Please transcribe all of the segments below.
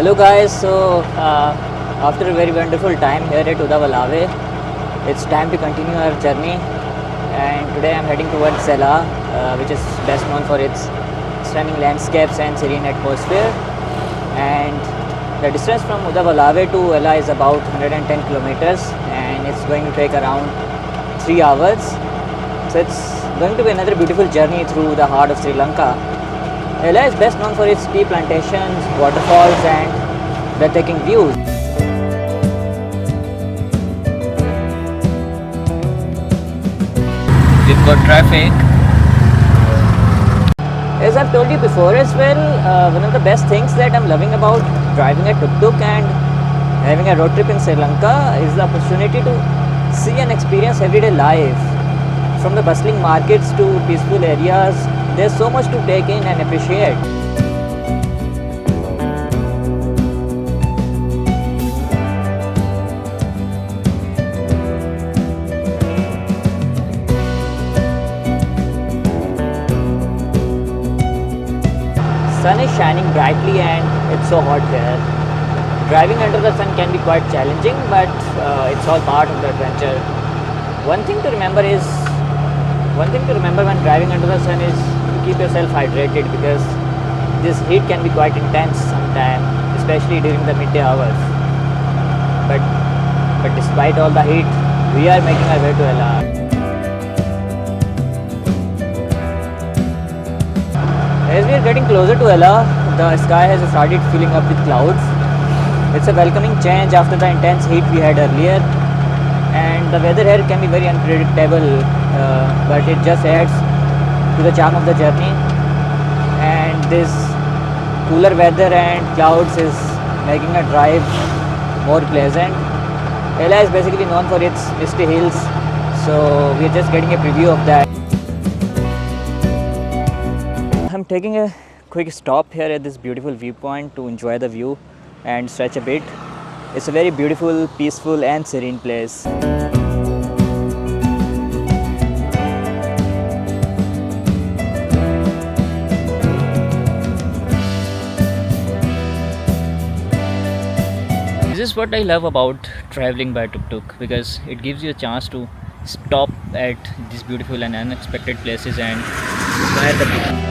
Hello guys, after a very wonderful time here at Udawalave, it's time to continue our journey, and today I'm heading towards Zella, which is best known for its stunning landscapes and serene atmosphere. And the distance from Udawalave to Ella is about 110 kilometers, and it's going to take around 3 hours. So it's going to be another beautiful journey through the heart of Sri Lanka. Ella is best known for its tea plantations, waterfalls and breathtaking views. We've got traffic. As I've told you before as well, one of the best things that I'm loving about driving a tuk-tuk and having a road trip in Sri Lanka is the opportunity to see and experience everyday life. From the bustling markets to peaceful areas, there's so much to take in and appreciate. Sun is shining brightly and it's so hot here. Driving under the sun can be quite challenging, but it's all part of the adventure. One thing to remember when driving under the sun is to keep yourself hydrated, because this heat can be quite intense sometimes, especially during the midday hours. But despite all the heat, we are making our way to Ella. As we are getting closer to Ella, the sky has started filling up with clouds. It's a welcoming change after the intense heat we had earlier, and the weather here can be very unpredictable, but it just adds to the charm of the journey. And this cooler weather and clouds is making a drive more pleasant. Ella is basically known for its misty hills, so we are just getting a preview of that. I'm taking a quick stop here at this beautiful viewpoint to enjoy the view and stretch a bit. It's a very beautiful, peaceful and serene place. This is what I love about traveling by tuk-tuk, because it gives you a chance to stop at these beautiful and unexpected places and admire the beauty.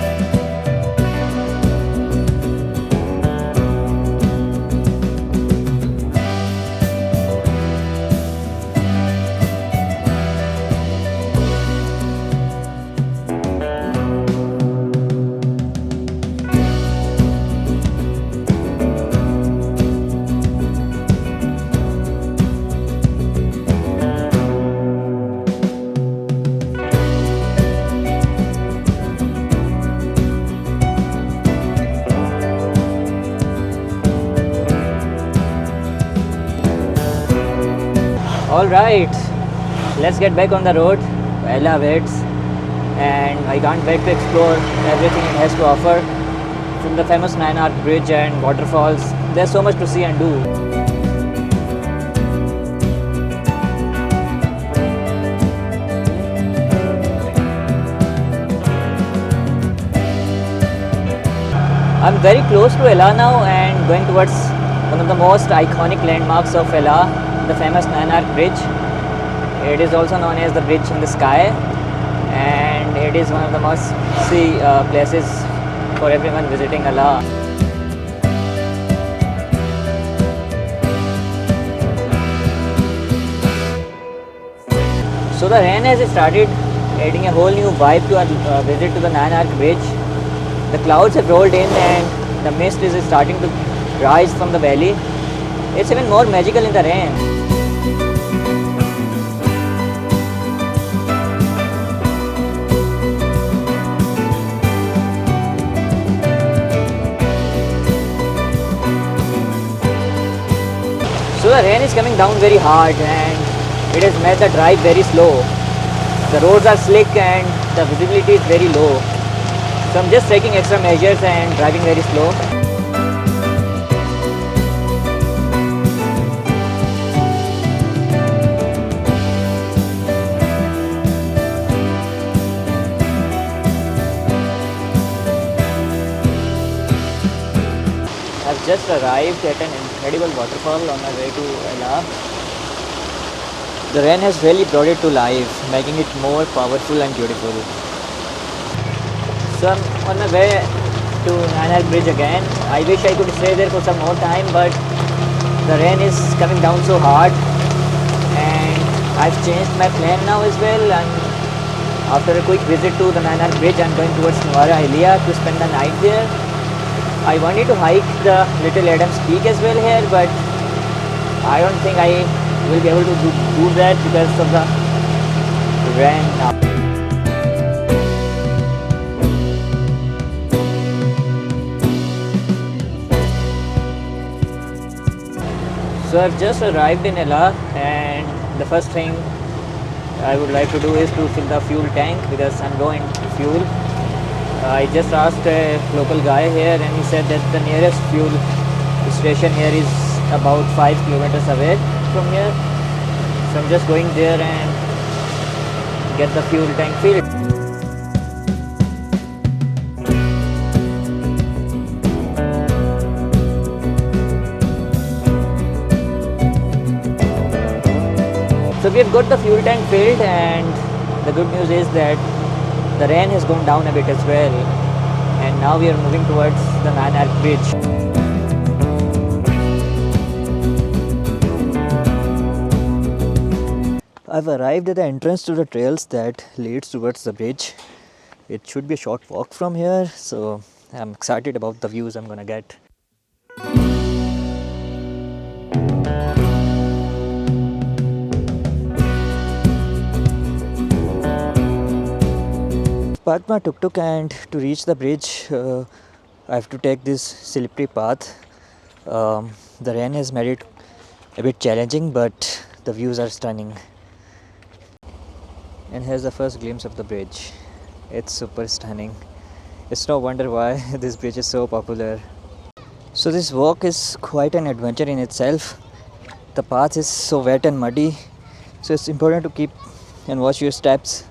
Alright, let's get back on the road. Ella waits, and I can't wait to explore everything it has to offer. From the famous Nine Arc Bridge and waterfalls, there's so much to see and do. I'm very close to Ella now and going towards one of the most iconic landmarks of Ella, the famous Nine Arc Bridge. It is also known as the Bridge in the Sky, and it is one of the must-see places for everyone visiting Ella. So the rain has started adding a whole new vibe to our visit to the Nine Arc Bridge. The clouds have rolled in and the mist is starting to rise from the valley. It's even more magical in the rain. So the rain is coming down very hard and it has made the drive very slow. The roads are slick and the visibility is very low. So I'm just taking extra measures and driving very slow. just arrived at an incredible waterfall on my way to Ella. The rain has really brought it to life, making it more powerful and beautiful. So I'm on my way to Nainar Bridge again. I wish I could stay there for some more time, but the rain is coming down so hard, and I've changed my plan now as well. And after a quick visit to the Nainar Bridge, I'm going towards Nuwara Eliya to spend the night there. I wanted to hike the Little Adams Peak as well here, but I don't think I will be able to do that because of the rain now. So I've just arrived in Ella, and the first thing I would like to do is to fill the fuel tank because I'm low in fuel. I just asked a local guy here, and he said that the nearest fuel station here is about 5 kilometers away from here. So I'm just going there and get the fuel tank filled. So we have got the fuel tank filled, and the good news is that the rain has gone down a bit as well, and now we are moving towards the Nainar Bridge. I've arrived at the entrance to the trails that leads towards the bridge. It should be a short walk from here, so I'm excited about the views I'm gonna get. Parked my tuk-tuk, and to reach the bridge I have to take this slippery path. The rain has made it a bit challenging, but the views are stunning. And here's the first glimpse of the bridge. It's super stunning. It's no wonder why this bridge is so popular. So this walk is quite an adventure in itself. The path is so wet and muddy, so it's important to keep and watch your steps.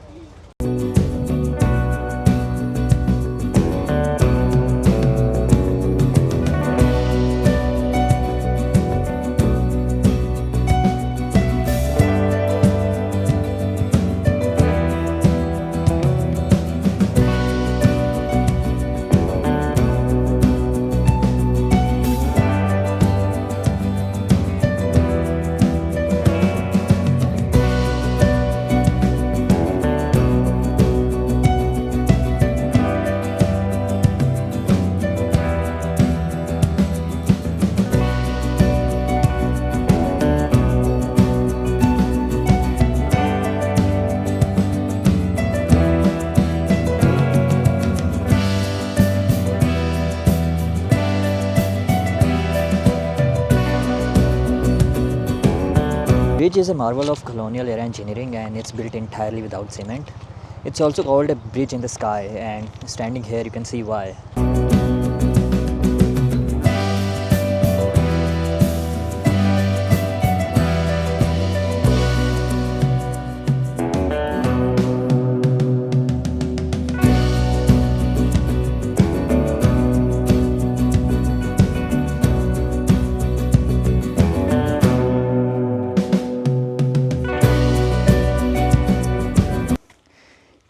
Bridge is a marvel of colonial era engineering, and it's built entirely without cement. It's also called a bridge in the sky, and standing here you can see why.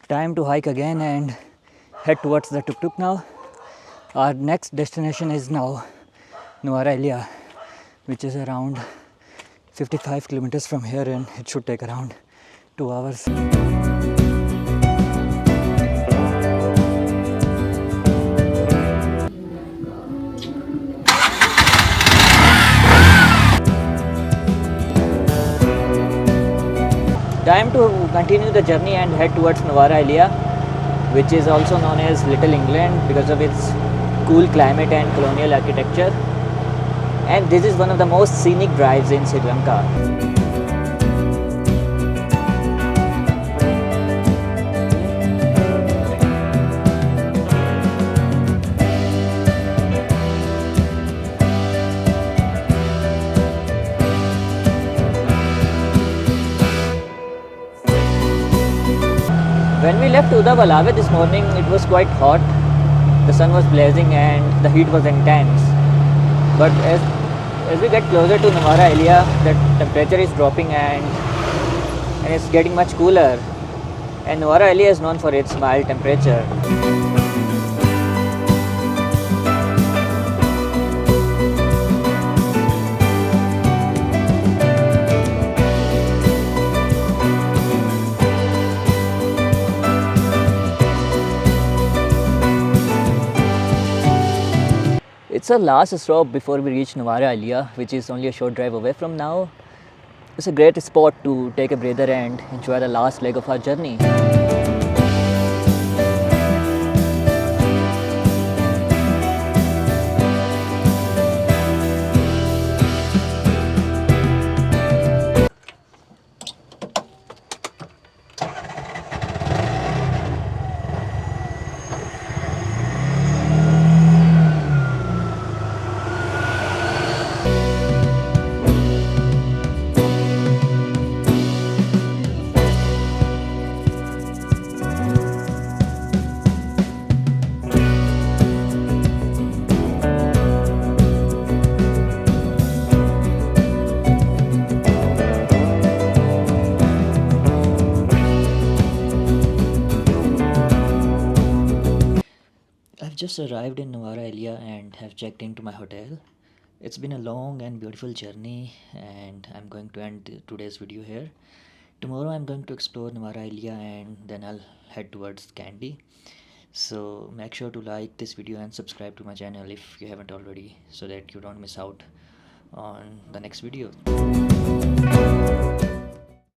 Time to hike again and head towards the tuk-tuk now. Our next destination is now Nuwara Eliya, which is around 55 kilometers from here, and it should take around 2 hours. Time to continue the journey and head towards Nuwara Eliya, which is also known as Little England because of its cool climate and colonial architecture. And this is one of the most scenic drives in Sri Lanka. When we left Udawalawe this morning, it was quite hot. The sun was blazing and the heat was intense. But as we get closer to Nuwara Elia, the temperature is dropping and it's getting much cooler. And Nuwara Elia is known for its mild temperature. It's our last stop before we reach Nuwara Elia, which is only a short drive away from now. It's a great spot to take a breather and enjoy the last leg of our journey. I've just arrived in Nuwara Elia and have checked into my hotel. It's been a long and beautiful journey, and I'm going to end today's video here. Tomorrow I'm going to explore Nuwara Elia and then I'll head towards Kandy. So make sure to like this video and subscribe to my channel if you haven't already, so that you don't miss out on the next video.